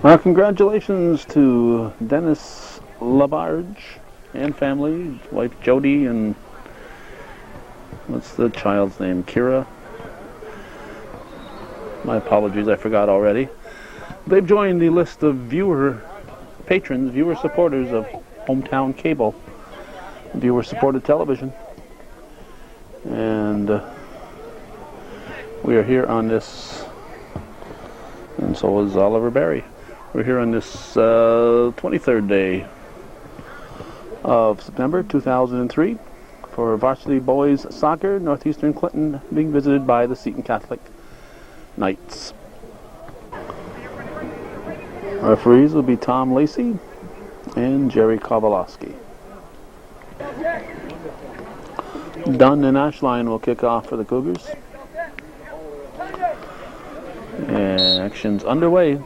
Well, congratulations to Dennis Labarge and family, wife Jody, and what's the child's name? Kira. My apologies, I forgot already. They've joined the list of viewer supporters of Hometown Cable, viewer-supported television. And we are here on this, and so is Oliver Berry. We're here on this 23rd day of September 2003 for varsity boys soccer, Northeastern Clinton being visited by the Seton Catholic Knights. Referees will be Tom Lacey and Jerry Kowalowski. Dunn and Ashline will kick off for the Cougars. And action's underway.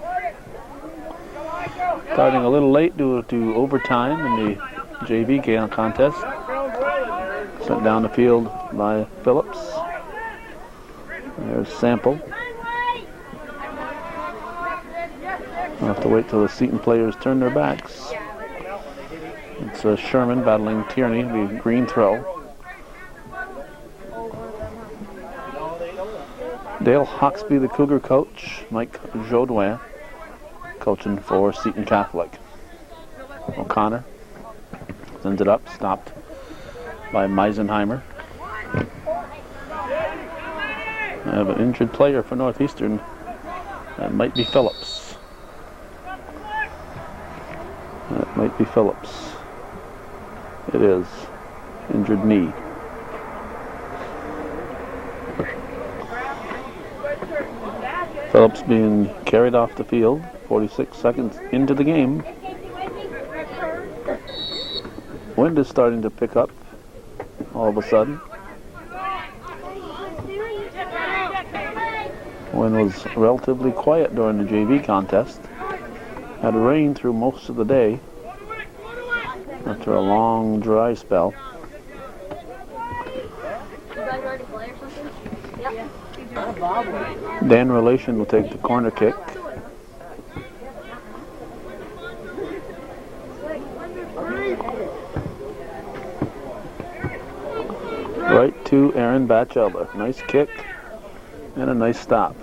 Starting a little late due to overtime in the JV game contest. Sent down the field by Phillips. There's Sample. We'll have to wait till the Seton players turn their backs. It's Sherman battling Tierney, the green throw. Dale Hawksby, the Cougar coach. Mike Jodouin, coaching for Seton Catholic. O'Connor sends it up, stopped by Meisenheimer. I have an injured player for Northeastern. That might be Phillips. That might be Phillips. It is. Injured knee. Phillips being carried off the field, 46 seconds into the game. Wind is starting to pick up all of a sudden. Wind was relatively quiet during the JV contest. Had rain through most of the day after a long dry spell. Dan Relation will take the corner kick. Right to Aaron Batchelder. Nice kick and a nice stop.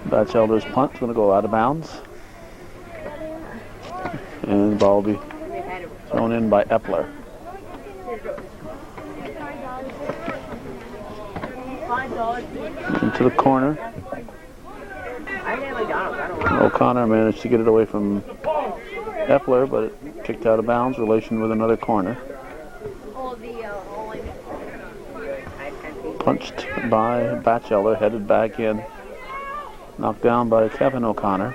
Batchelder's punt's going to go out of bounds. And the ball will be thrown in by Epler. Into the corner. O'Connor managed to get it away from Epler, but it kicked out of bounds. Relation with another corner. Punched by Batchelder, headed back in. Knocked down by Kevin O'Connor.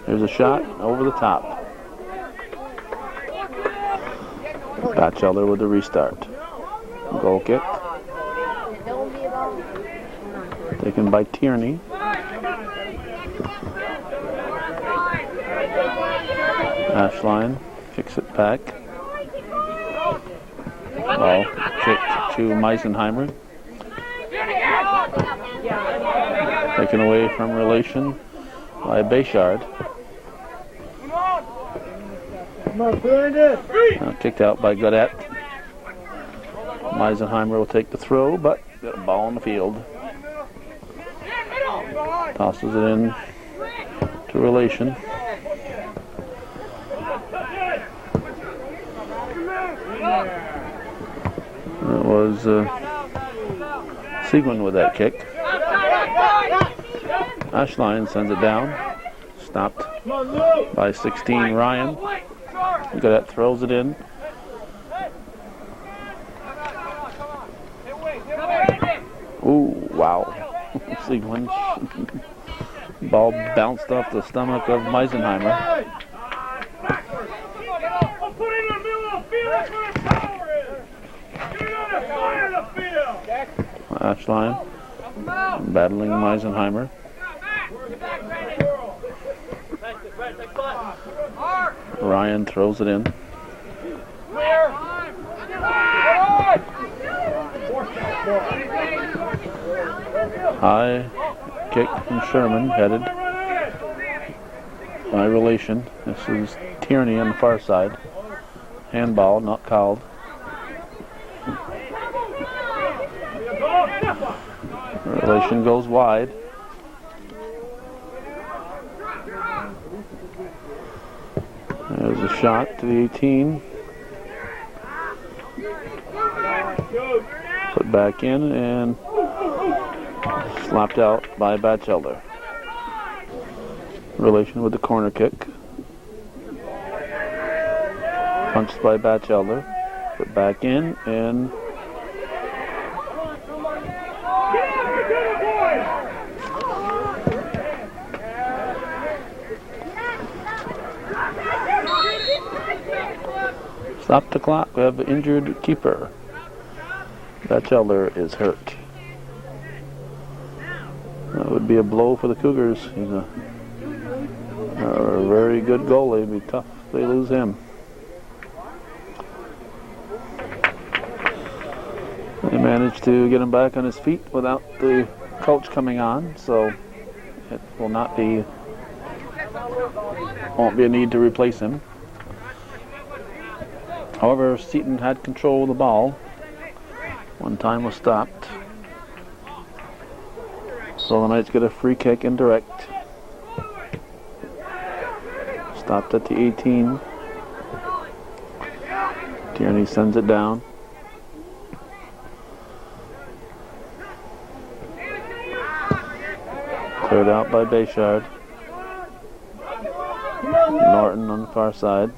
There's a shot over the top. Batchelder with the restart. Goal kick. Taken by Tierney. Ashline kicks it back. Ball kicked to Meisenheimer. Taken away from Relation by Bayshard. Kicked out by Godet. Meisenheimer will take the throw, but got a ball on the field. Tosses it in to Relation. It was Seguin with that kick. Ashline sends it down. Stopped by 16 Ryan. Godet throws it in. Ooh, wow. Seguin. Ball bounced off the stomach of Meisenheimer. Ashline battling Meisenheimer. Ryan throws it in. High kick from Sherman, headed by Relation. This is Tierney on the far side. Handball, not called. Relation goes wide. There's a shot to the 18. Put back in and slapped out by Batchelder. Relation with the corner kick. Punched by Batchelder. Put back in and stop the clock. We have an injured keeper. Batchelder is hurt. That would be a blow for the Cougars. He's a very good goalie. It'd be tough if they lose him. They managed to get him back on his feet without the coach coming on, so it will not be, won't be a need to replace him. However, Seton had control of the ball. One time was stopped. So the Knights get a free kick indirect. Stopped at the 18. Tierney sends it down. Cleared out by Bayshard. Norton on the far side.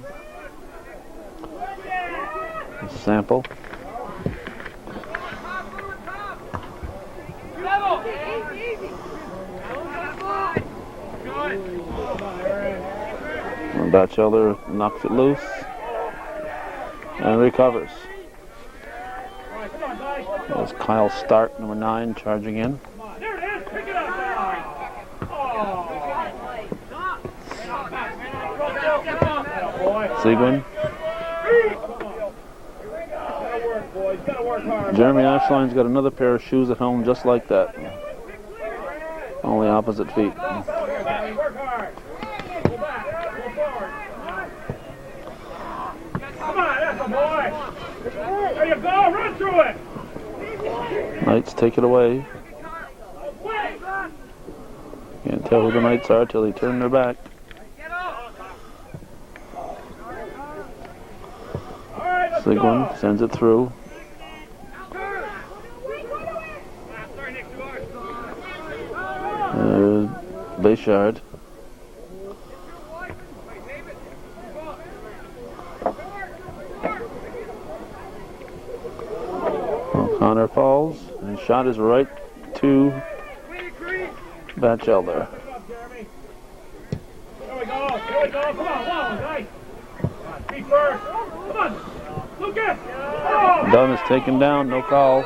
Sample. And Batchelder knocks it loose and recovers. There's Kyle Stark, number 9, charging in. Seguin. Jeremy Ashline's got another pair of shoes at home just like that. Only opposite feet. There you go, run through it! Knights take it away. Can't tell who the Knights are till they turn their back. Seguin sends it through. Bayshard. O'Connor falls, and shot is right to Batchelder. Here we go, come on, nice. Feet first, come on, Lucas! Dunn is taken down, no call.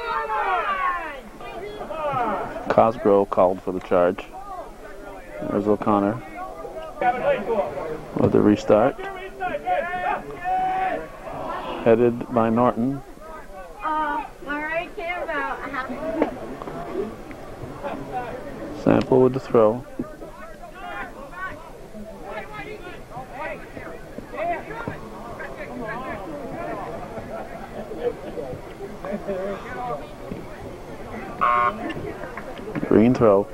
Cosgrove called for the charge. There's O'Connor with the restart. Headed by Norton. Sample with the throw. Green throw.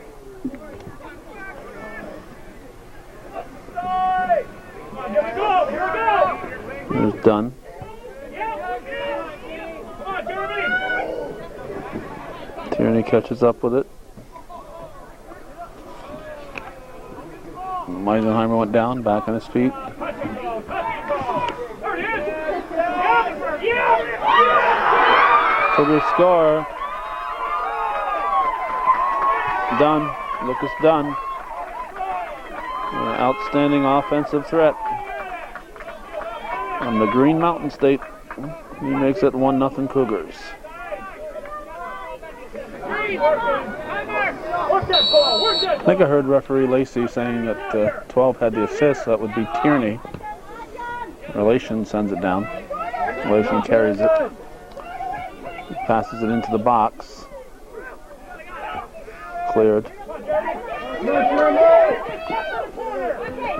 There's Dunn. Tierney catches up with it. Meisenheimer went down, back on his feet. Cougars score. Dunn, Lucas Dunn. An outstanding offensive threat on the Green Mountain State. He makes it 1-0 Cougars. I think I heard referee Lacey saying that 12 had the assist, so that would be Tierney. Relation sends it down. Relation carries it. Passes it into the box. Cleared.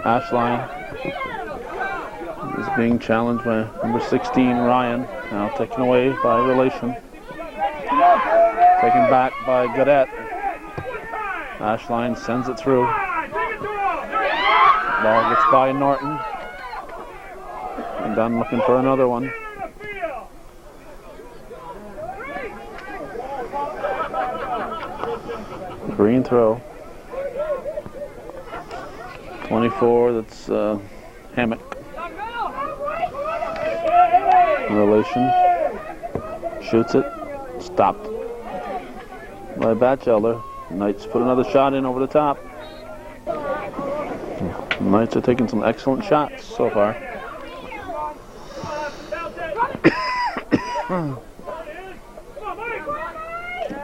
Ashline is being challenged by number 16, Ryan. Now taken away by Relation. Taken back by Gaudette. Ashline sends it through. Ball gets by Norton. And Dunn looking for another one. Green throw. 24, that's Hammock. Relation. Shoots it. Stopped by Batchelder. Knights put another shot in over the top. Knights are taking some excellent shots so far.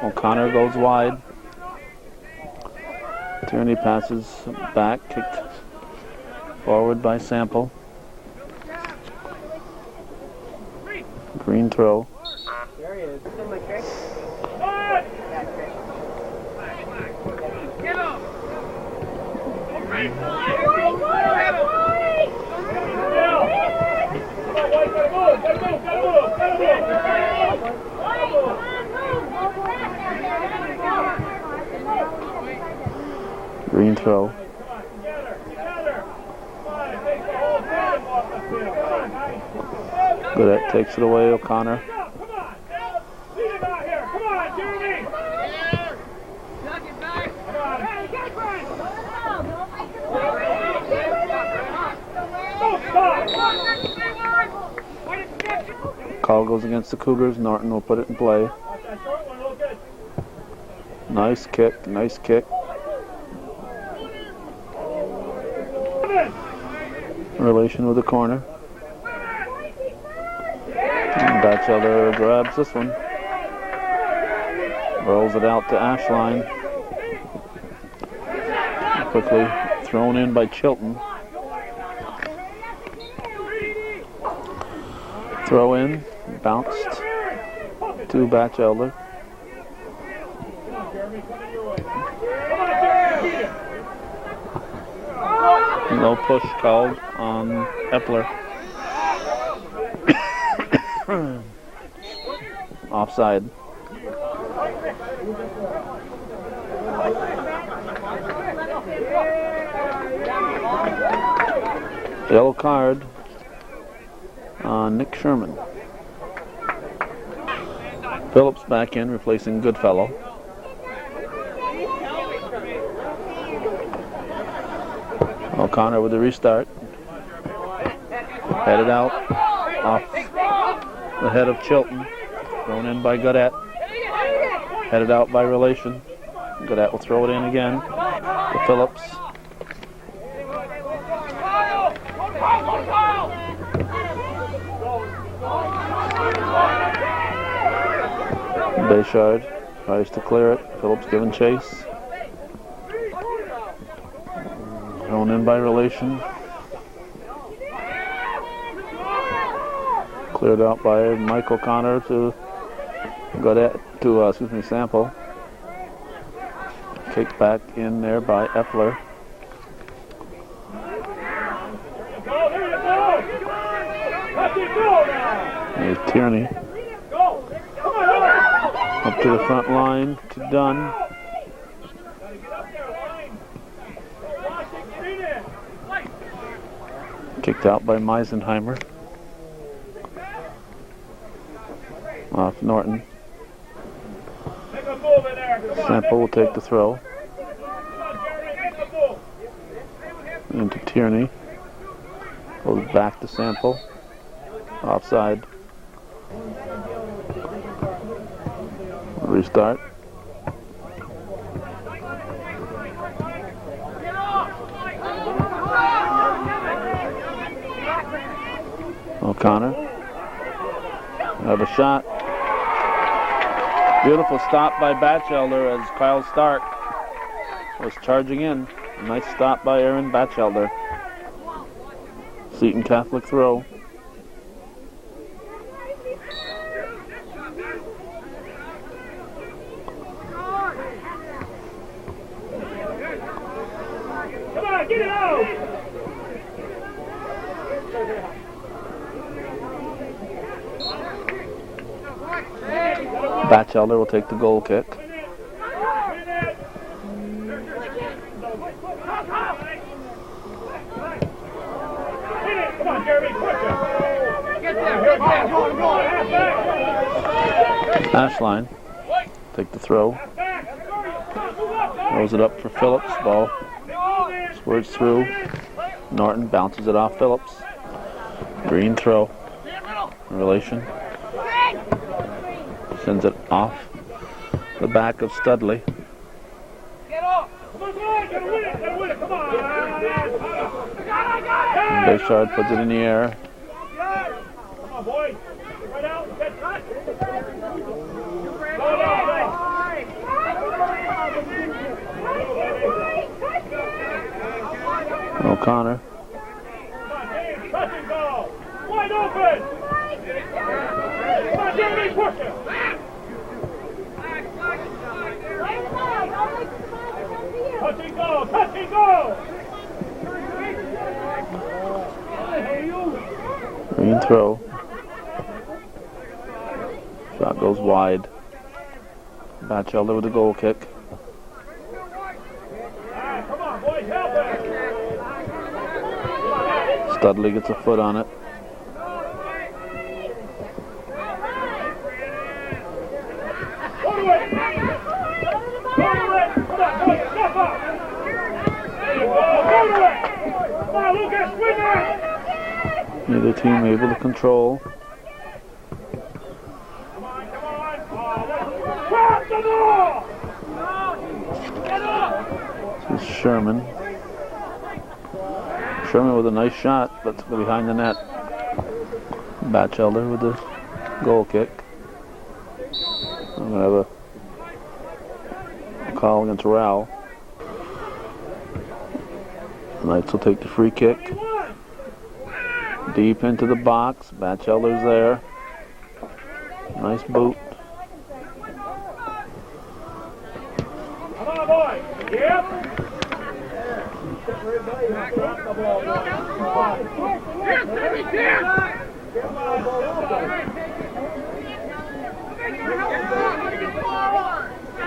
O'Connor goes wide. Tierney passes back, kicked forward by Sample. Green throw. There he is. Green throw. Goodette takes it away, O'Connor. Call goes against the Cougars. Norton will put it in play. Nice kick, nice kick. Relation with the corner. And Batchelder grabs this one. Rolls it out to Ashline. Quickly thrown in by Chilton. Throw in, bounced to Batchelder. No push called on Epler. Offside. Yellow card on Nick Sherman. Phillips back in, replacing Goodfellow. O'Connor with the restart. Headed out off the head of Chilton. Thrown in by Gaudette. Headed out by Relation. Gaudette will throw it in again to Phillips. Bayshard tries to clear it. Phillips giving chase. Thrown in by Relation. Cleared out by Mike O'Connor to Gaudette, to Sample. Kicked back in there by Epler. Here's Tierney. Up to the front line to Dunn. Kicked out by Meisenheimer. Off Norton. Sample will take the throw. Into Tierney. Goes back to Sample. Offside. Restart. O'Connor. Have a shot. Beautiful stop by Batchelder as Kyle Stark was charging in. Nice stop by Aaron Batchelder. Seton Catholic throw. Batchelder will take the goal kick. Come on, Jeremy, push it. Ashline take the throw. Throws it up for Phillips. Ball squirts through. Norton bounces it off Phillips. Green throw. Relation sends it off the back of Studley. Bayshard puts it in the air. Come on, boy. Right out. O'Connor. Touch and go. Wide open. Come on, Jeremy, push it. Touch and go. Touch and go. Green throw. Shot goes wide. Batchelder with the goal kick. Come on, boys, help it. Studley gets a foot on it. Go to it. Go to it. Come on, boys, step up. There you go. Go to it. Come on, Lucas, win that. Neither team able to control. Come on. Drop the ball. Get up. This is Sherman. Sherman with a nice shot, but behind the net. Batchelder with the goal kick. I'm going to have a call against Rowell. Knights will take the free kick. Deep into the box. Batchelder's there. Nice boot. Come on, boy. Yep.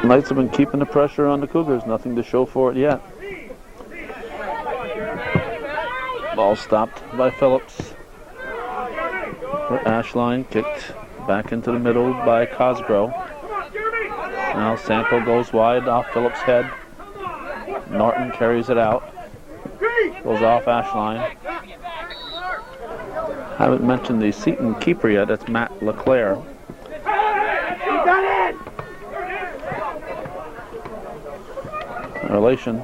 Knights have been keeping the pressure on the Cougars. Nothing to show for it yet. Ball stopped by Phillips. Ashline kicked back into the middle by Cosgrove. Now Sample goes wide off Phillips' head. Norton carries it out. Goes off Ashline. Haven't mentioned the Seton keeper yet. That's Matt LeClaire. Relation.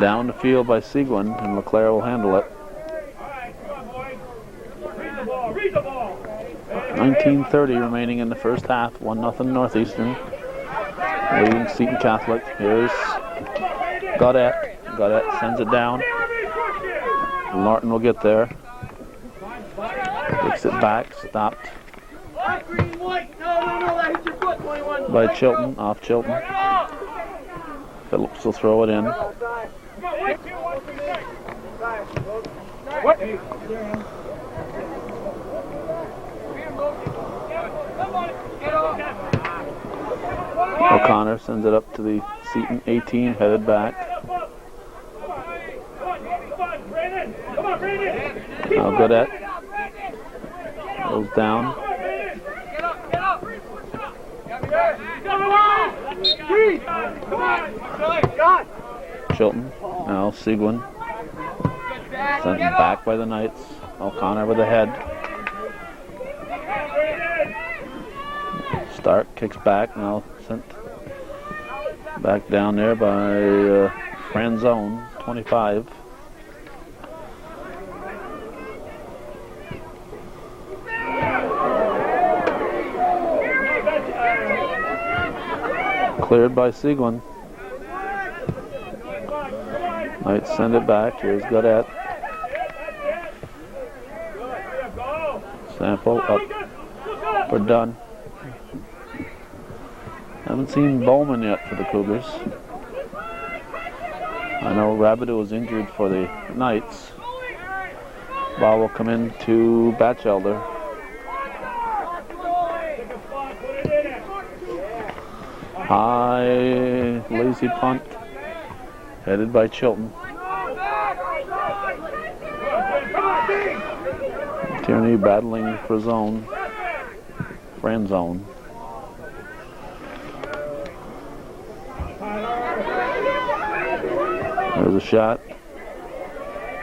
Down the field by Seguin, and LeClaire will handle it. 19:30 remaining in the first half. 1-0 Northeastern. Leading Seton Catholic. Here's Gaudette. Gaudette sends it down. Martin will get there. Kicks it back. Stopped by Chilton. Off Chilton. Phillips will throw it in. O'Connor sends it up to the Seton 18, headed back. Now Gaudette goes down. Chilton, now Seguin. Sent back by the Knights. O'Connor with the head. Stark kicks back, now sent back down there by Franzone, 25. Cleared by Seguin. Knights send it back. Here's Gaudette. Sample up for Dunn. Haven't seen Bowman yet for the Cougars. I know Rabideau was injured for the Knights. Ball will come in to Batchelder. High, lazy punt, headed by Chilton. Tierney battling for zone, friend zone. There's a shot,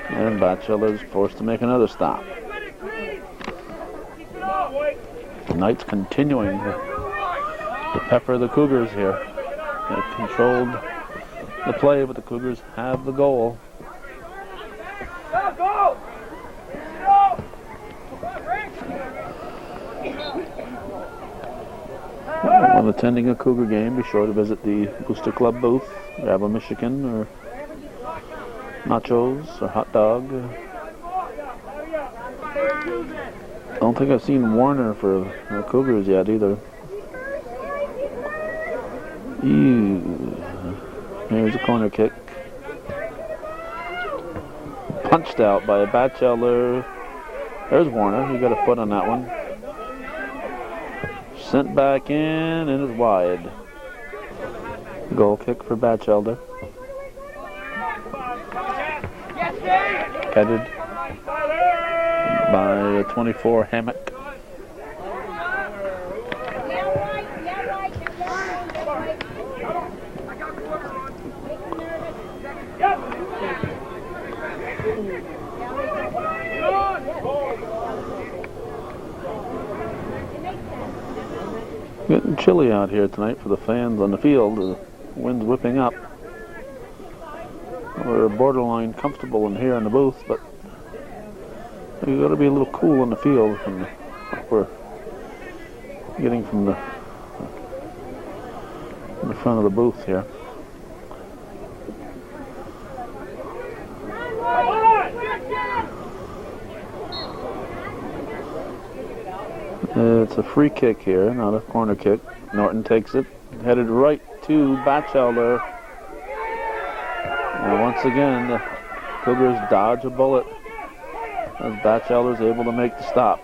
and Batchelder's forced to make another stop. The Knights continuing to pepper the Cougars here. They've controlled the play, but the Cougars have the goal. When attending a Cougar game, be sure to visit the Booster Club booth, grab a Michigan or nachos or hot dog. I don't think I've seen Warner for the Cougars yet either. Ew. Here's a corner kick. Punched out by a Batchelder. There's Warner. He got a foot on that one. Sent back in and is wide. Goal kick for Batchelder. Headed by a 24 Hammock. Getting chilly out here tonight for the fans on the field. The wind's whipping up. We're borderline comfortable in here in the booth, but we got to be a little cool in the field from what we're getting from the front of the booth here. It's a free kick here, not a corner kick. Norton takes it, headed right to Batchelder. And once again, the Cougars dodge a bullet as Batchelder's able to make the stop.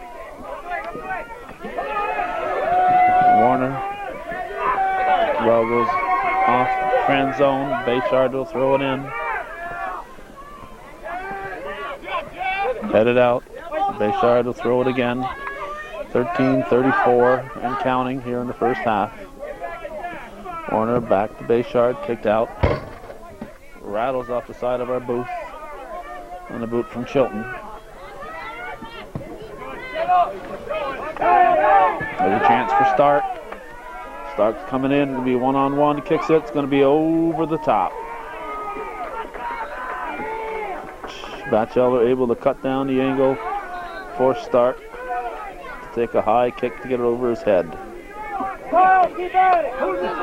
Warner. Ball goes off friend zone. Bayshard will throw it in. Headed out. Bayshard will throw it again. 13:34 and counting here in the first half. Warner back to Bayshard, kicked out. Rattles off the side of our booth. And a boot from Chilton. There's a chance for Stark. Stark's coming in. It's going to be one-on-one. He kicks it. It's going to be over the top. Batchelder able to cut down the angle. Force Stark to take a high kick to get it over his head. Paul, keep at it. Who's this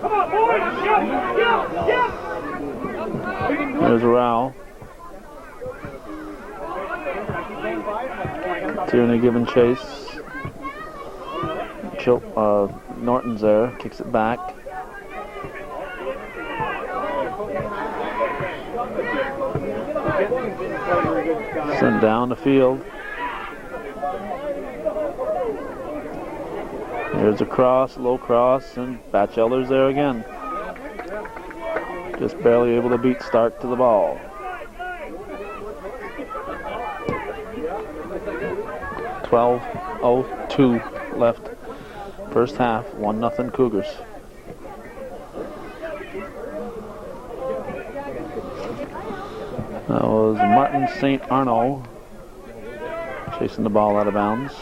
Come on, boys. Jump. There's a row. Tierney giving chase. Norton's there, kicks it back. Sent down the field. Here's a cross, low cross, and Batchelder's there again. Just barely able to beat Stark to the ball. .12:02 left. First half, 1-0 Cougars. That was Martin St. Arnaud chasing the ball out of bounds.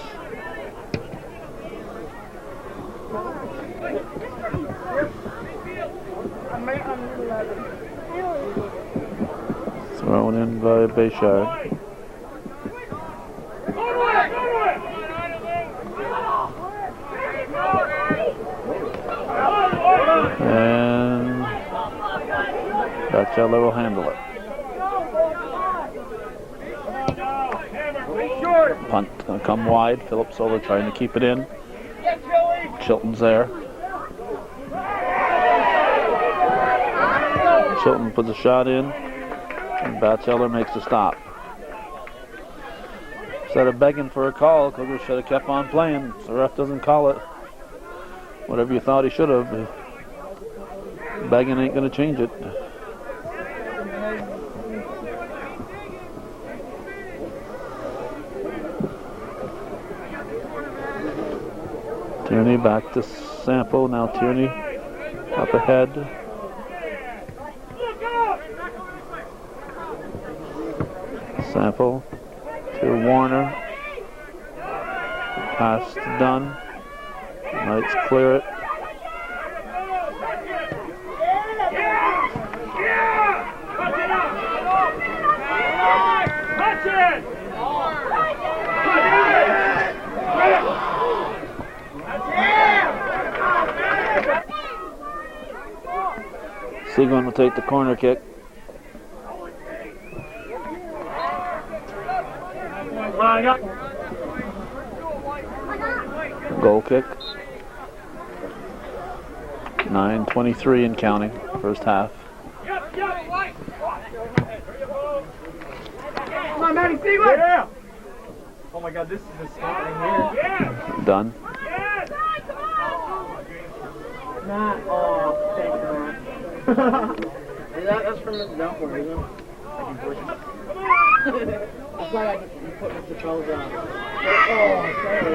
Thrown in by Bayshard. And Batchelder will handle it. Punt gonna come wide. Phillips over trying to keep it in. Chilton's there. Chilton puts a shot in, and Batchelder makes the stop. Instead of begging for a call, Cougars should have kept on playing. If the ref doesn't call it, whatever you thought he should have, begging ain't going to change it. Tierney back to Sample. Now Tierney up ahead. Sample to Warner. Pass done. Knights clear it. Seton will take the corner kick. Goal kick. 9:23 and counting, first half. Come on, Matty, Seton! Yeah! Oh my God, this is the spot right here. Done. Matt, oh, thank you, Matt. That's from Mr. Downpour, isn't it? I can push it. That's why I just put Mr. Charles on. Oh, sorry.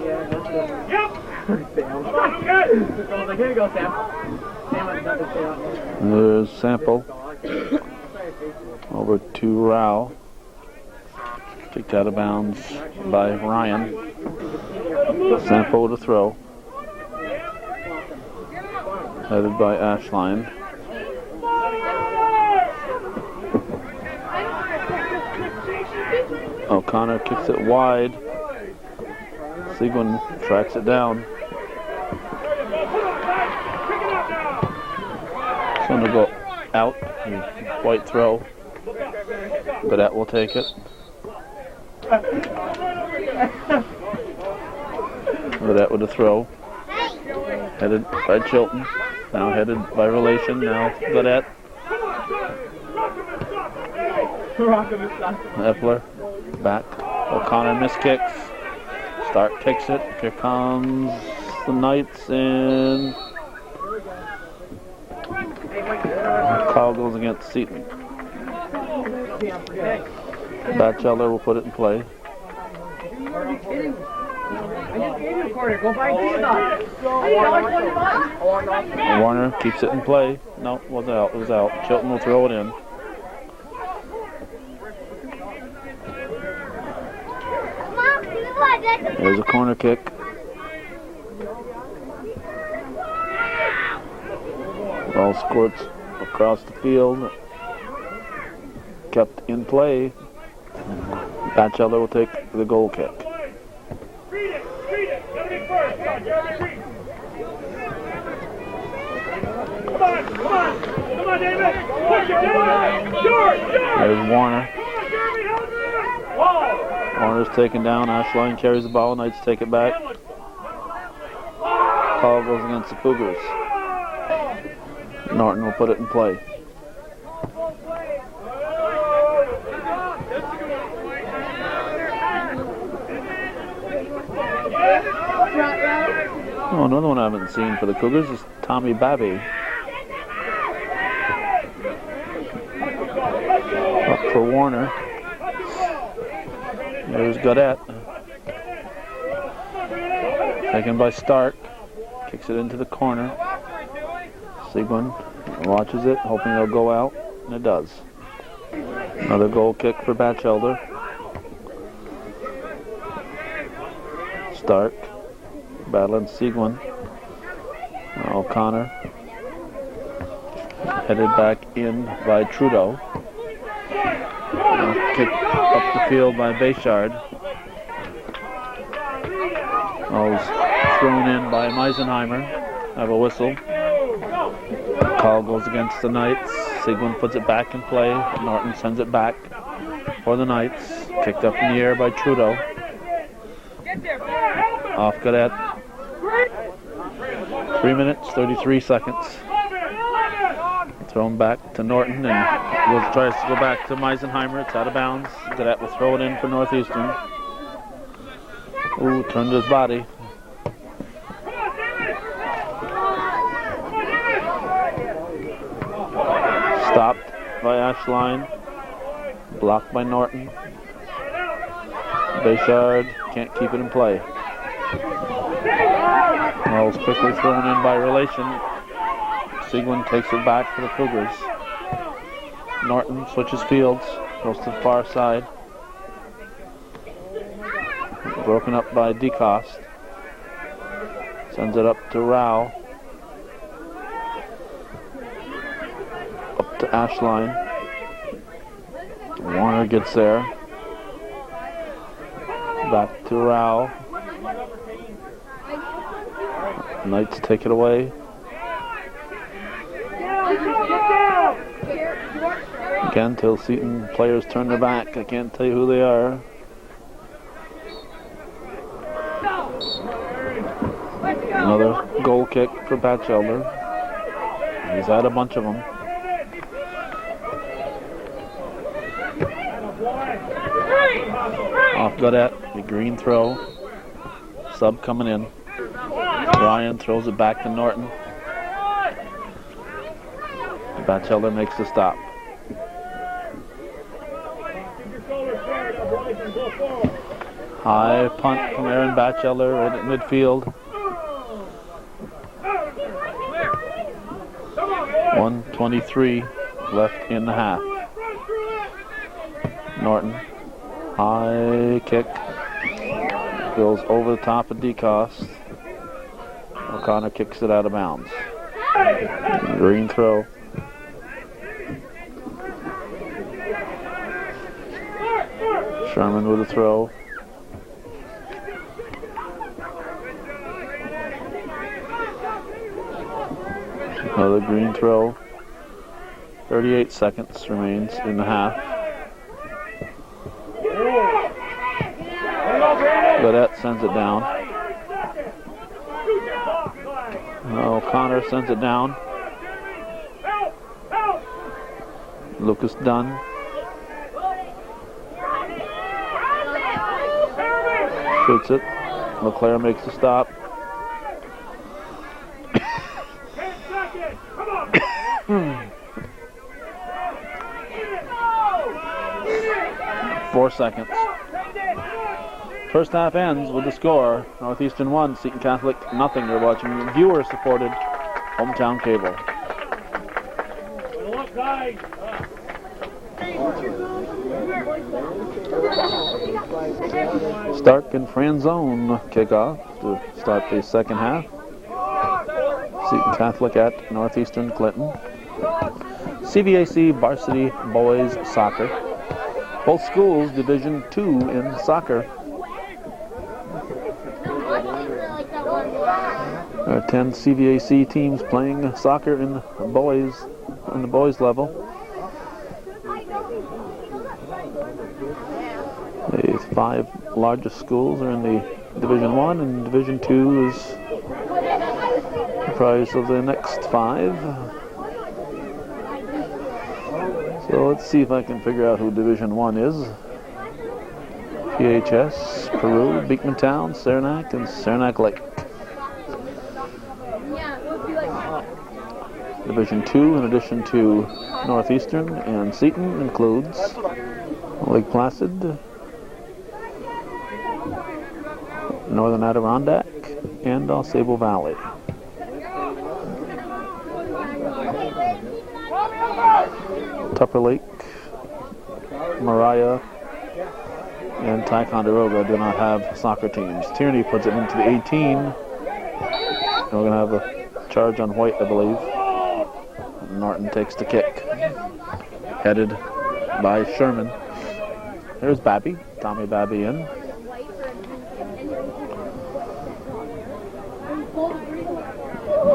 Yeah, that's good. Yep! Sam. I was like, here you go, Sam. Sam, I got to stay out there. There's Sample. Over to Rao. Kicked out of bounds by Ryan. Sample to throw. Headed by Ashline. O'Connor kicks it wide. Seton tracks it down. It's going to go out. White throw. But that will take it. But that with a throw. Headed by Chilton. Now headed by Relation. Now Godet. Epler back. O'Connor miskicks. Stark kicks it. Here comes the Knights and call goes against Seton. Batchelder will put it in play. Warner keeps it in play. No, it was out. It was out. Chilton will throw it in. There's a corner kick. Ball squirts across the field. Kept in play. Batchelder will take the goal kick. Come on, David! Push it, George! There's Warner. Warner's taken down. Ashline carries the ball. Knights take it back. Call goes against the Cougars. Norton will put it in play. Oh, another one I haven't seen for the Cougars is Tommy Babby. Up for Warner. There's Godet. Taken by Stark. Kicks it into the corner. Seton watches it, hoping it'll go out, and it does. Another goal kick for Batchelder. Stark battling Seton. O'Connor headed back in by Trudeau. Kicked up the field by Bayshard. Was thrown in by Meisenheimer. Have a whistle. Call goes against the Knights. Seton puts it back in play. Norton sends it back for the Knights. Kicked up in the air by Trudeau. Off Godet. 3 minutes, 33 seconds. Thrown back to Norton, and Will tries to go back to Meisenheimer. It's out of bounds. Gadet will throw it in for Northeastern. Ooh, turned his body. Stopped by Ashline. Blocked by Norton. Bayshard can't keep it in play. Ball's quickly thrown in by Relation. Seguin takes it back for the Cougars. Norton switches fields, goes to the far side. Broken up by DeCoste. Sends it up to Rao. Up to Ashline. Warner gets there. Back to Rao. Knights take it away. Again, till Seton players turn their back. I can't tell you who they are. Another goal kick for Batchelder. He's had a bunch of them. Off Gadet, the green throw. Sub coming in. Ryan throws it back to Norton. Batchelder makes the stop. High punt from Aaron Batchelder right at midfield. 1:23 left in the half. Norton, high kick, goes over the top of DeCoste. O'Connor kicks it out of bounds. Green throw. Sherman with a throw. Another green throw. 38 seconds remains in the half. Gadet sends it down. O'Connor sends it down. Lucas Dunn. Shoots it. LeClaire makes the stop. 4 seconds. First half ends with the score. Northeastern 1, Seton Catholic nothing. You're watching viewer-supported Hometown Cable. Stark and Franzone kickoff to start the second half. Seton Catholic at Northeastern Clinton. CVAC Varsity Boys Soccer. Both schools Division II in soccer. There are 10 CVAC teams playing soccer in the boys level. The 5 largest schools are in the Division I, and Division II is comprised of the next 5. So let's see if I can figure out who Division I is. PHS, Peru, Beekmantown, Saranac, and Saranac Lake. Division II, in addition to Northeastern and Seton, includes Lake Placid, Northern Adirondack, and Sable Valley. Tupper Lake, Mariah, and Ticonderoga do not have soccer teams. Tierney puts it into the 18. And we're going to have a charge on White, I believe. Norton takes the kick. Headed by Sherman. There's Babby. Tommy Babby in.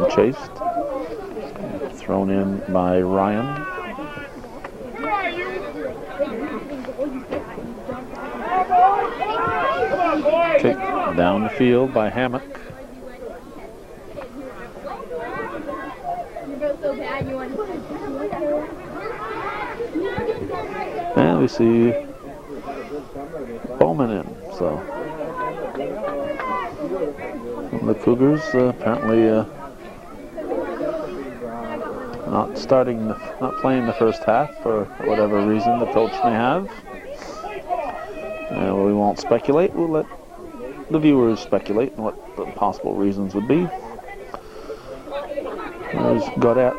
Chased. Thrown in by Ryan. Kick down the field by Hammock. And we see Bowman in. So the Cougars apparently not playing the first half for whatever reason the coach may have. We won't speculate. We'll let the viewers speculate on what the possible reasons would be. There's Godet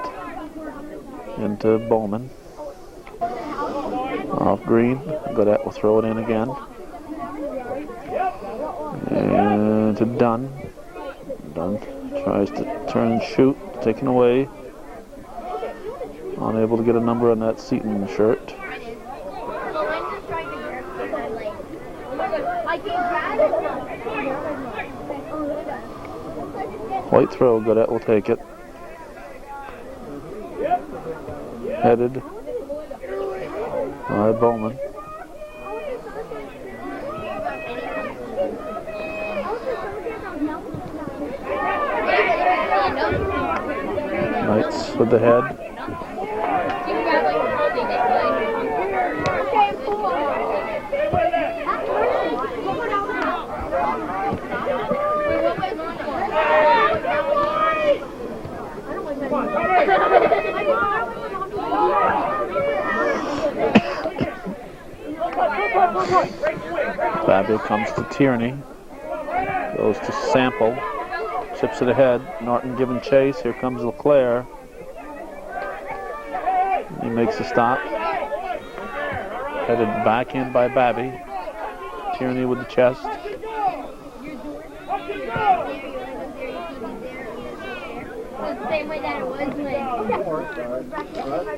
into Bowman. Off green. Godet will throw it in again. And to Dunn. Dunn tries to turn and shoot. Taken away. Unable to get a number on that Seton shirt. White throw, Godet will take it. Headed by Bowman. Knights with the head. Babbitt comes to Tierney, goes to Sample, chips it ahead. Norton giving chase. Here comes LeClaire. He makes a stop. Headed back in by Babby. Tierney with the chest.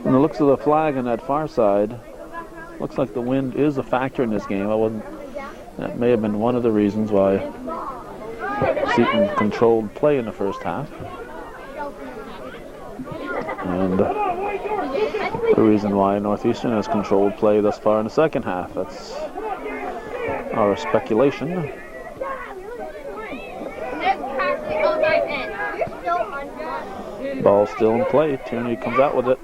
From the looks of the flag on that far side, looks like the wind is a factor in this game. That may have been one of the reasons why Seton controlled play in the first half. And the reason why Northeastern has controlled play thus far in the second half. That's our speculation. Ball still in play. Tierney comes out with it.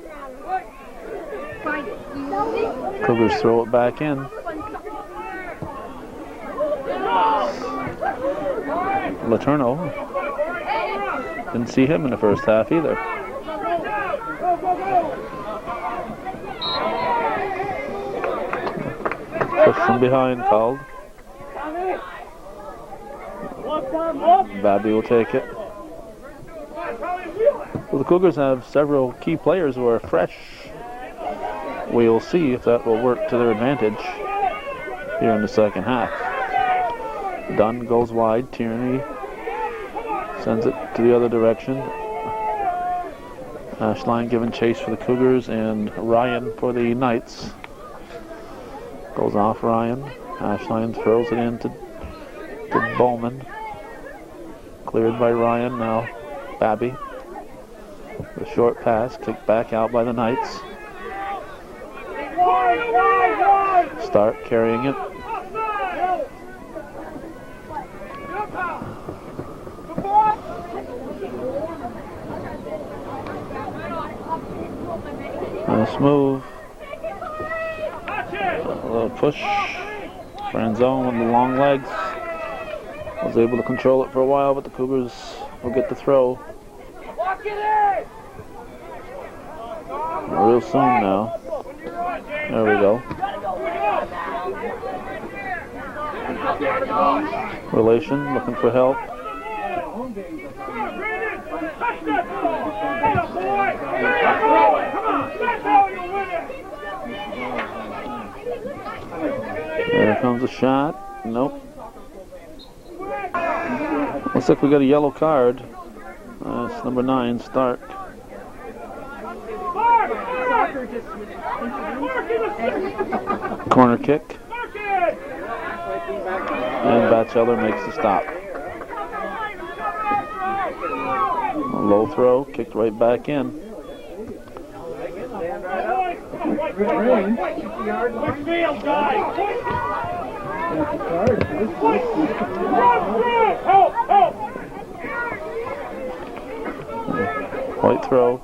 Cougars throw it back in. Letourneau. Didn't see him in the first half either. Push from behind called. Babby will take it. Well, the Cougars have several key players who are fresh. We'll see if that will work to their advantage here in the second half. Dunn goes wide. Tierney sends it to the other direction. Ashline giving chase for the Cougars, and Ryan for the Knights. Goes off Ryan. Ashline throws it in to Bowman. Cleared by Ryan. Now Babby. The short pass kicked back out by the Knights. Stark carrying it. Nice move. A little push. Franzone with the long legs. Was able to control it for a while, but the Cougars will get the throw. Real soon now. There we go. Relation looking for help. There comes a shot. Nope. Looks like we got a yellow card. It's number 9, Stark. Corner kick. And Batchelder makes the stop. A low throw, kicked right back in. White throw.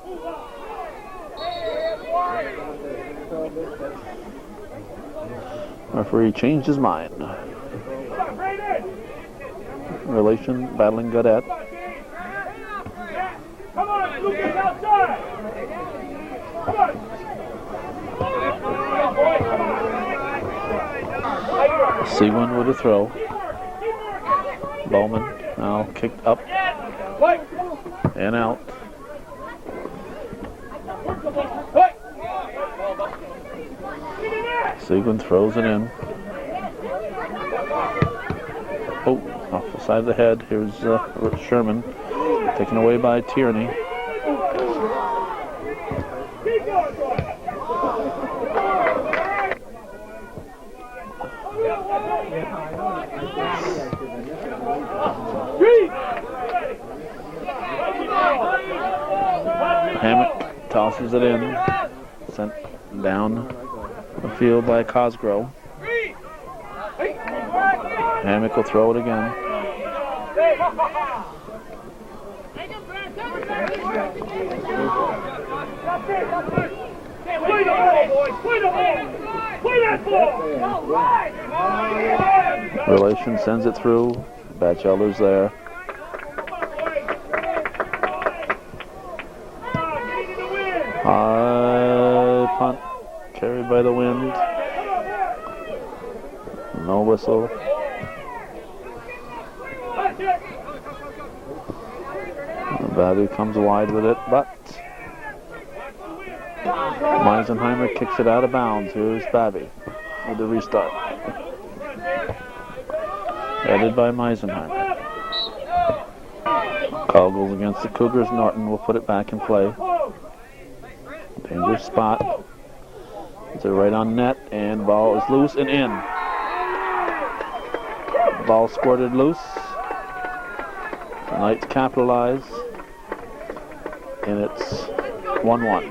Referee changed his mind. Relation battling Gaudette. Come on, Lucas, outside! Come on! Seguin with a throw. Bowman now kicked up and out. Seguin throws it in. Oh, off the side of the head. Here's Sherman. Taken away by Tierney. Hammock tosses it in. Sent down the field by Cosgrove. Hammock will throw it again. Play the ball, boys! Play the ball! Play that ball! Relation sends it through. Batchelder's there. High punt carried by the wind. No whistle. Babby comes wide with it, but Meisenheimer kicks it out of bounds. Here's Babby with the restart. Headed by Meisenheimer. Call goes against the Cougars. Norton will put it back in play. Dangerous spot. It's right on net, and ball is loose and in. Ball squirted loose. The Knights capitalize, and it's 1-1.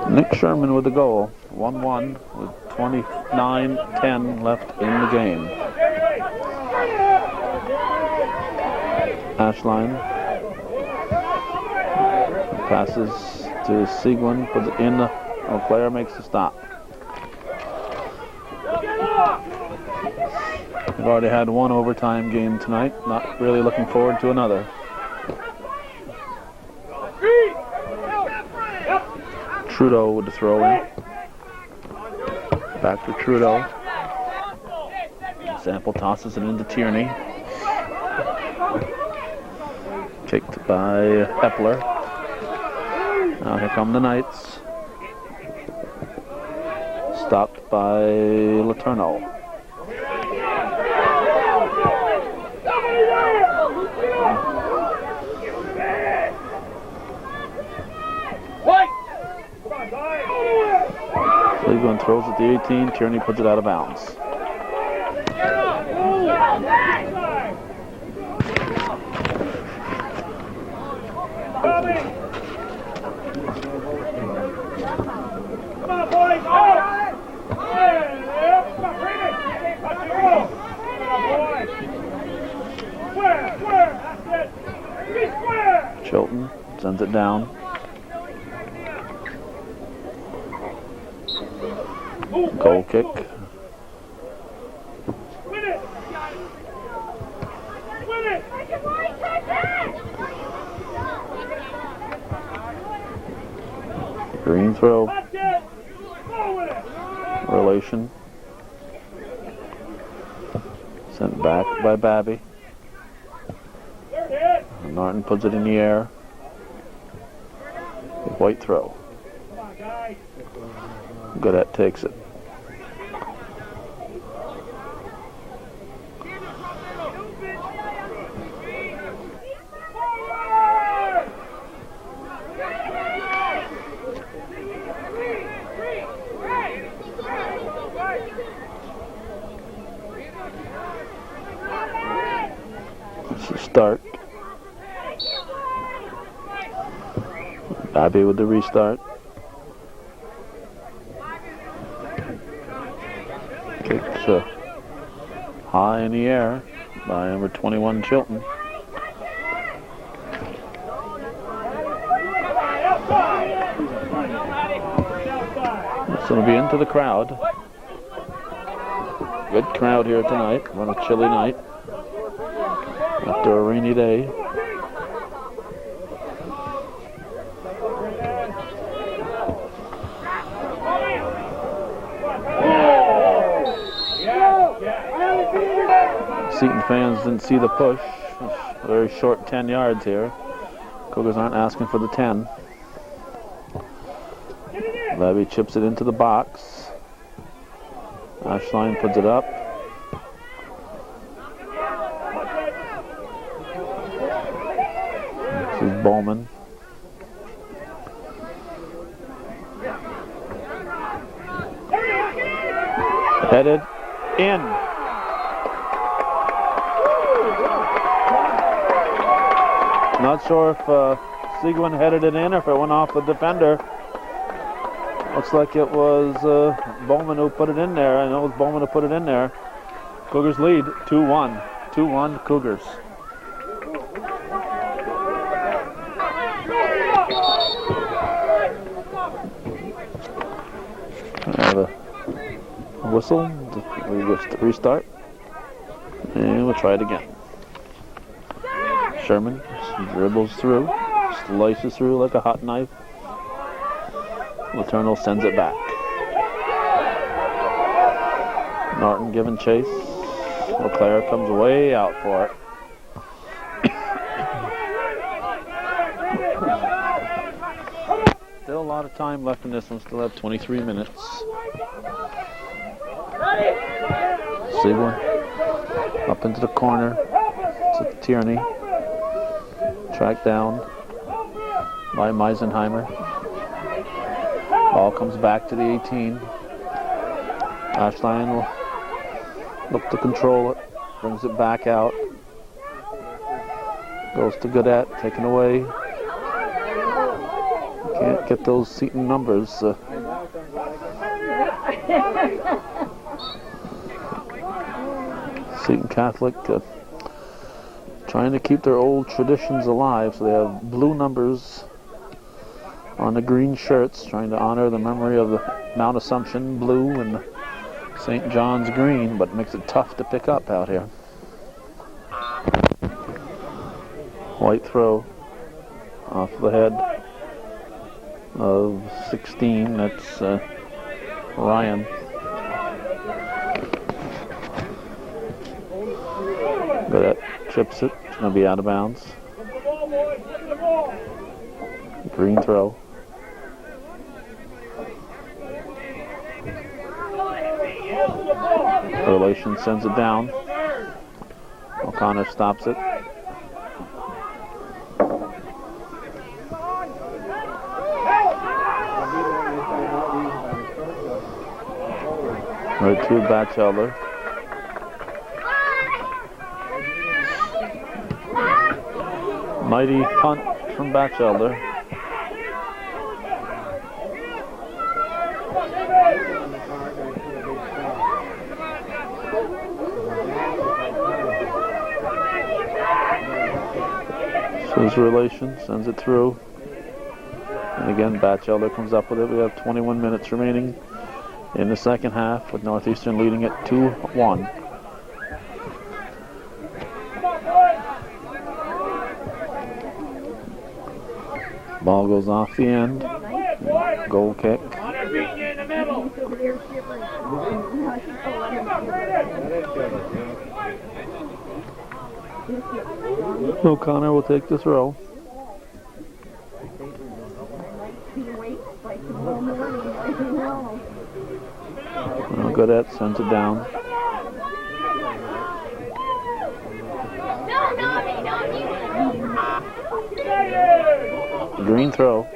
Nick Sherman with the goal. 1-1 with 29:10 left in the game. Ashline passes to Seguin, puts it in. A player makes the stop. We've already had one overtime game tonight. Not really looking forward to another. Trudeau with the throw in. Back to Trudeau. Sample tosses it into Tierney. Kicked by Epler. Now here come the Knights. Stopped by Letourneau. Cleveland throws at the 18. Tierney puts it out of bounds. Come on, boys! Chilton sends it down. Goal kick. Win it! Win it! Green throw. Relation. Sent back by Babby. Norton puts it in the air. White throw. Gaudette takes it. It's a start. Babby with the restart. Kicked high in the air by number 21 Chilton. It'll be into the crowd. Good crowd here tonight on a chilly night after a rainy day. Seton fans didn't see the push. Very short 10 yards here. Cougars aren't asking for the 10. Levy chips it into the box. Ashline puts it up. This is Bowman. Headed in. Not sure if Seguin headed it in or if it went off the defender. Looks like it was Bowman who put it in there. I know it was Bowman who put it in there. Cougars lead 2-1. 2-1 Cougars. I have a whistle. We just restart. And we'll try it again. Sherman dribbles through, slices through like a hot knife. Letourneau sends it back. Norton giving chase. LeClaire comes way out for it. Still a lot of time left in this one. Still have 23 minutes. Seguin up into the corner to Tierney. Tracked down by Meisenheimer. Ball comes back to the 18. Ashline will look to control it. Brings it back out. Goes to Godet, taken away. Can't get those Seton numbers. Seton Catholic trying to keep their old traditions alive, so they have blue numbers on the green shirts, trying to honor the memory of the Mount Assumption blue and St. John's green, but it makes it tough to pick up out here. White throw off the head of 16, that's Ryan. But that chips it, it's going to be out of bounds. Green throw. Relation sends it down. O'Connor stops it. Right to Batchelder. Mighty punt from Batchelder. His relation sends it through. And again, Batchelder comes up with it. We have 21 minutes remaining in the second half, with Northeastern leading it 2-1. Ball goes off the end. Goal kick. O'Connor will take the throw. Godet sends it down. Green throw.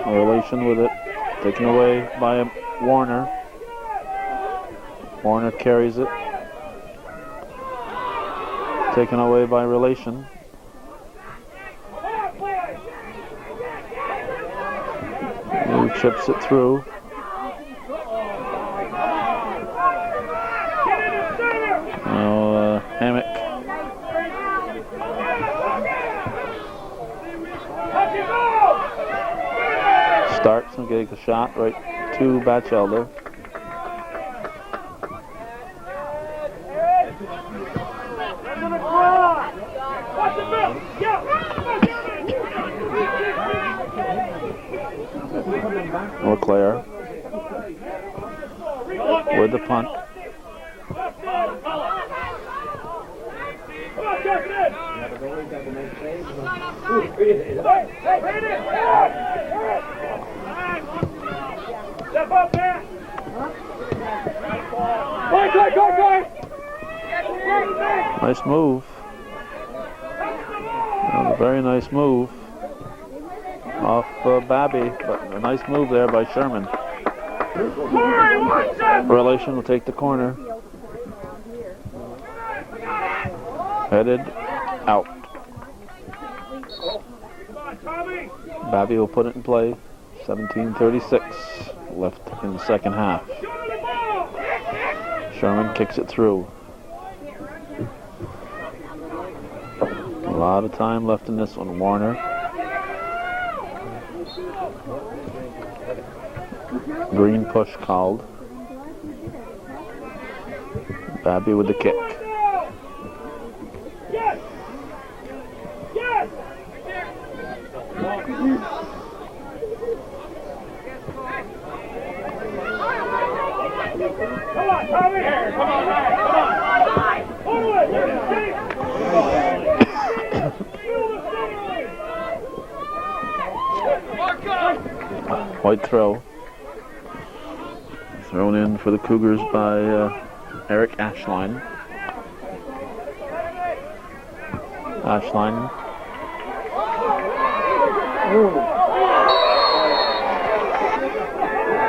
A relation with it. Taken away by Warner. Warner carries it. Taken away by relation. He chips it through. Hammock. get a shot right to Batchelder. LeClaire with the punt. Step up there. Nice move. That was a very nice move off Babby, but a nice move there by Sherman. Relation will take the corner. Headed out. Babby will put it in play. 17:36 left in the second half. Sherman kicks it through. A lot of time left in this one. Warner. Green push called. Babby with the kick. Come on, Tommy! Come on, Ryan! Come on! Hold it! White throw. Thrown in for the Cougars by Eric Ashline. Ashline.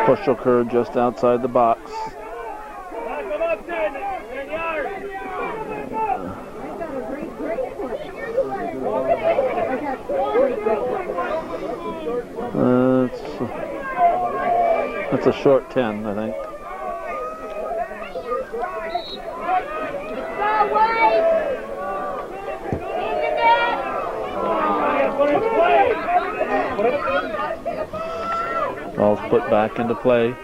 Push occurred just outside the box. That's a short 10, I think. Ball's put back into play.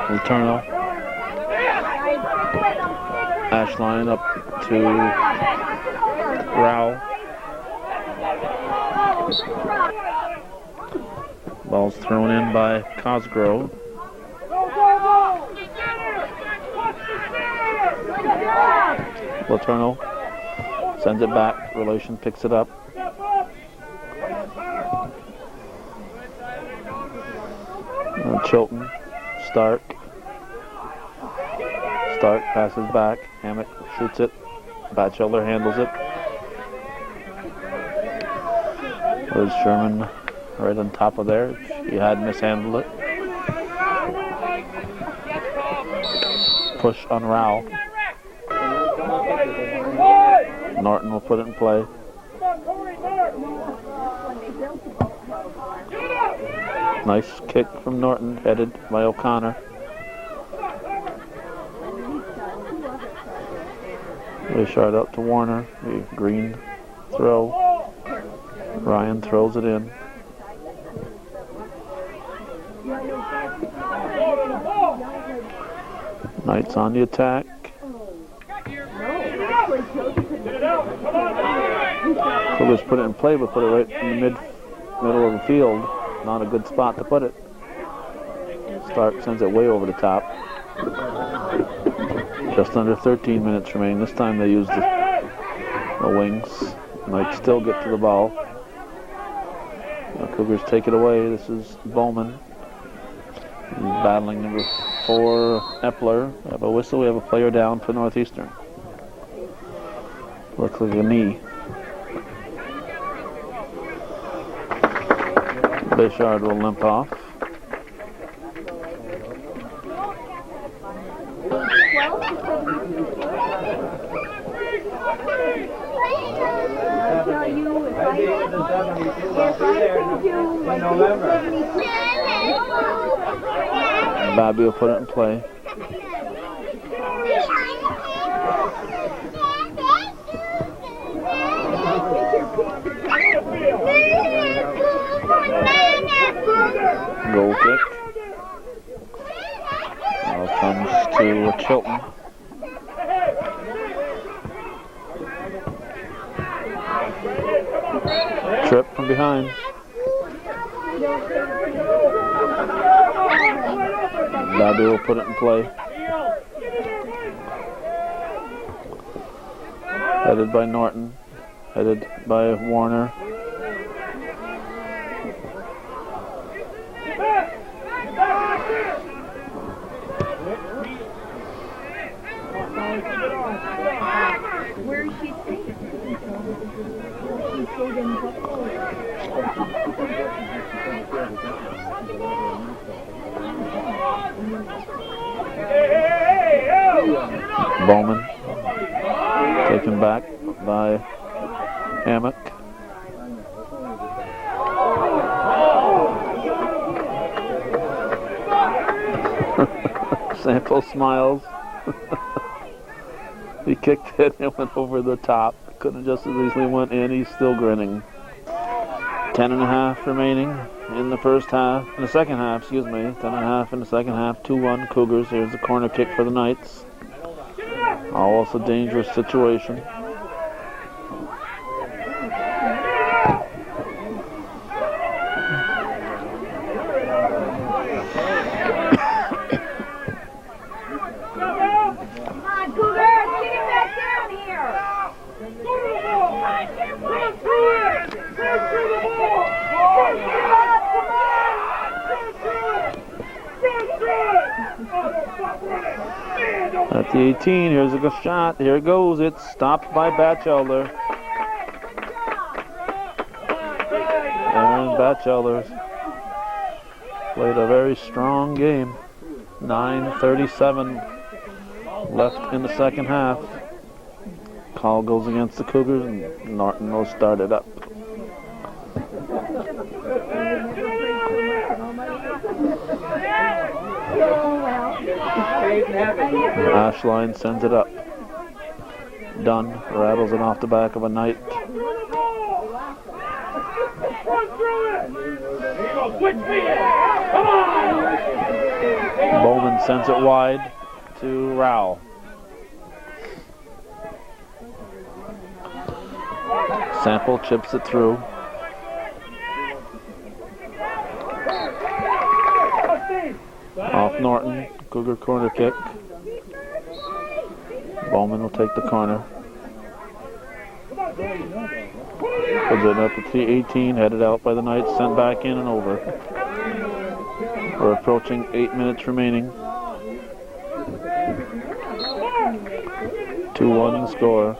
Returnal. Ashline up to Rao. Ball's thrown in by Cosgrove. Letourneau sends it back. Relation picks it up. Chilton. Stark. Stark passes back. Hammett shoots it. Batchelder handles it. There's Sherman right on top of there. He had mishandled it. Push on Rao. Norton will put it in play. Nice kick from Norton, headed by O'Connor. Richard up to Warner. The green throw. Ryan throws it in. Knight's on the attack. Cougars put it in play, but put it right in the middle of the field. Not a good spot to put it. Stark sends it way over the top. Just under 13 minutes remaining. This time they used the wings. Might still get to the ball. The Cougars take it away. This is Bowman. He's battling number 4, Epler. We have a whistle. We have a player down for Northeastern. Looks like a knee. Bayshard will limp off. Bobby will put it in play. Goal kick. Now comes to Chilton. Trip from behind. Bobby will put it in play. Headed by Norton. Headed by Warner. Where is she staying? She stayed in Buffalo. Bowman taken back by Hammock. Sample smiles. He kicked it and went over the top. Could have just as easily went in. He's still grinning. 10.5 remaining in the first half. In the second half, excuse me. 10.5 in the second half. 2-1 Cougars. Here's the corner kick for the Knights. Almost a dangerous situation. At the 18, here's a good shot. Here it goes. It's stopped by Batchelder. And Batchelder's played a very strong game. 9:37 left in the second half. Call goes against the Cougars, and Norton will start it up. Ashline sends it up. Dunn rattles it off the back of a Knight. Bowman sends it wide to Rowell. Sample chips it through. Off Norton, Cougar corner kick. Bowman will take the corner. Puts it up at the 18, headed out by the Knights, sent back in and over. We're approaching 8 minutes remaining. 2-1 score.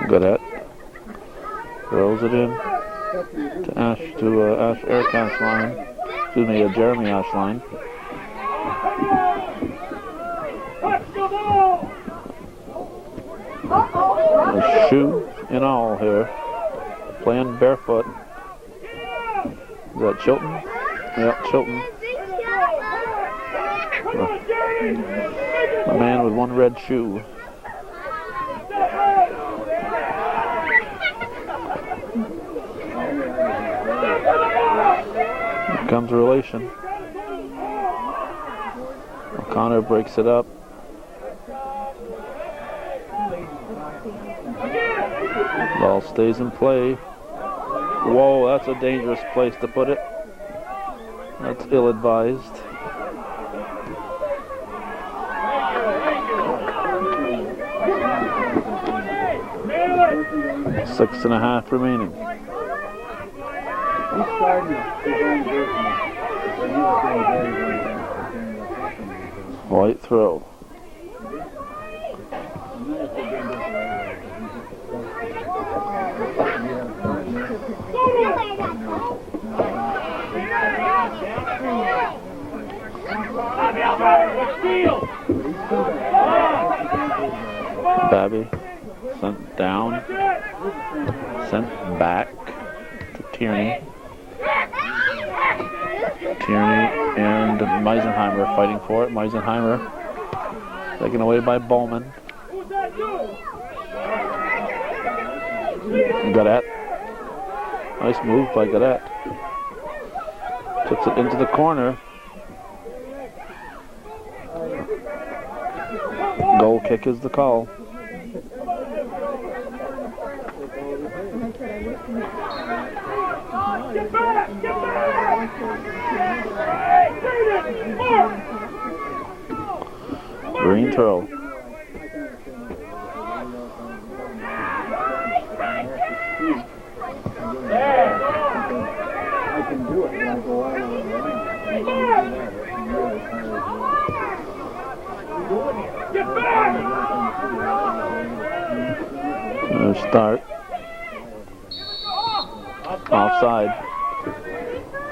Good at. Throws it in to Ash Eric Ashline. Excuse me, Jeremy Ashline. A shoe in all here. Playing barefoot. Is that Chilton? Yeah, Chilton. A man with one red shoe. Here comes a relation. O'Connor breaks it up. Ball stays in play. Whoa, that's a dangerous place to put it. That's ill-advised. Six and a half remaining. White throw. Babby sent down, sent back to Tierney. Tierney and Meisenheimer fighting for it. Meisenheimer taken away by Bowman. Gadet. Nice move by Gadet. Puts it into the corner. Goal kick is the call. Get back! Get back! Green throw. Start. Offside.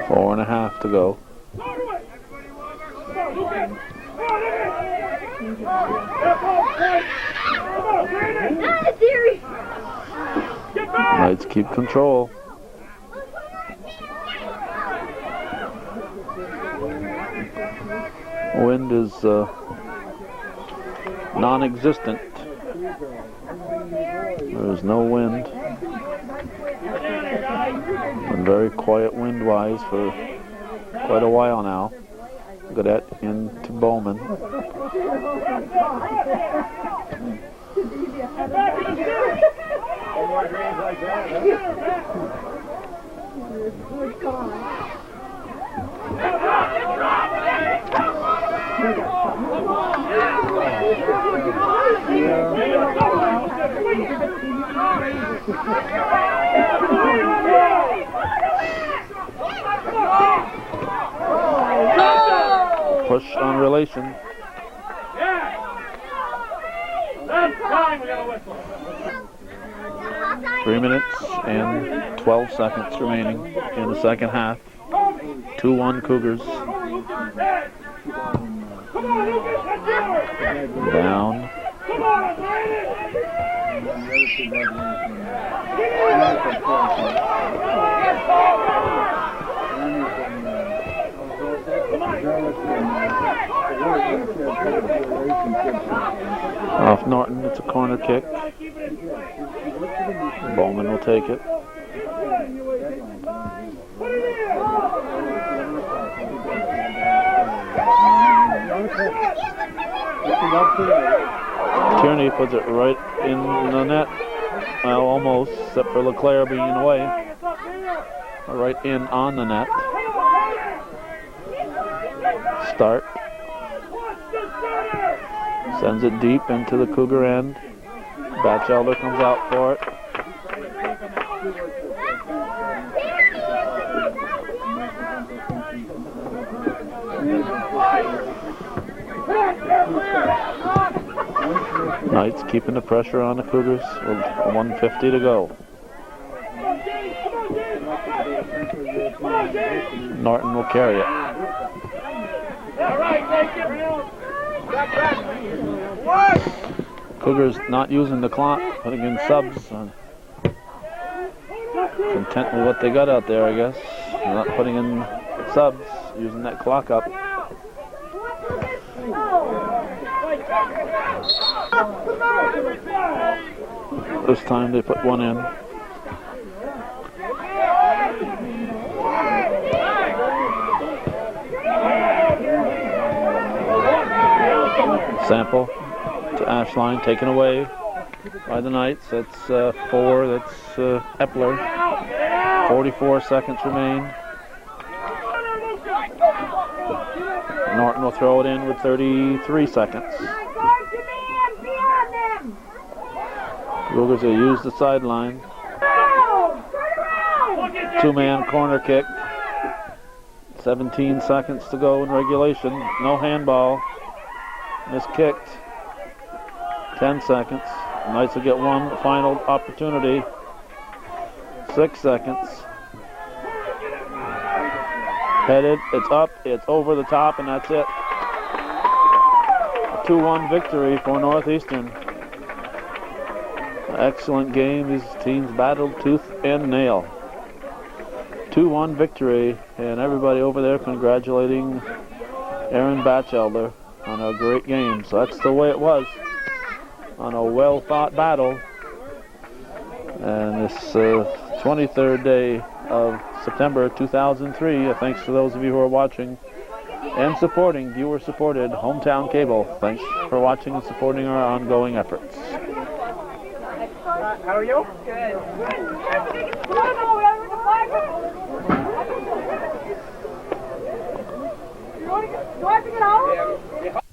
4.5 to go. Knights keep control. Wind is non-existent. There's no wind. Been very quiet wind-wise for quite a while now. Gadet into Bowman. Push on relation. 3 minutes and 12 seconds remaining in the second half. 2-1 Cougars. Down. Off Norton, it's a corner kick. Bowman will take it. Tierney puts it right in the net. Well, almost, except for Leclerc being away. Right in on the net. Start. Sends it deep into the Cougar end. Batchelder comes out for it. Knights keeping the pressure on the Cougars with 1:50 to go. Norton will carry it. Cougars not using the clock, putting in subs. Content with what they got out there, I guess. They're not putting in subs, using that clock up. This time they put one in. Sample to Ashline, taken away by the Knights. That's 4, that's Epler. 44 seconds remain. Norton will throw it in with 33 seconds. Cougars will use the sideline. 2-man corner kick. 17 seconds to go in regulation. No handball. Miskicked. 10 seconds. Knights will get one final opportunity. 6 seconds. Headed, it's up, it's over the top, and that's it. A 2-1 victory for Northeastern. Excellent game. These teams battled tooth and nail. 2-1 victory, and everybody over there congratulating Aaron Batchelder on a great game. So that's the way it was on a well-fought battle. And this 23rd day of September 2003, thanks to those of you who are watching and supporting viewer-supported Hometown Cable. Thanks for watching and supporting our ongoing efforts. How are you? Good. Do I have to get out?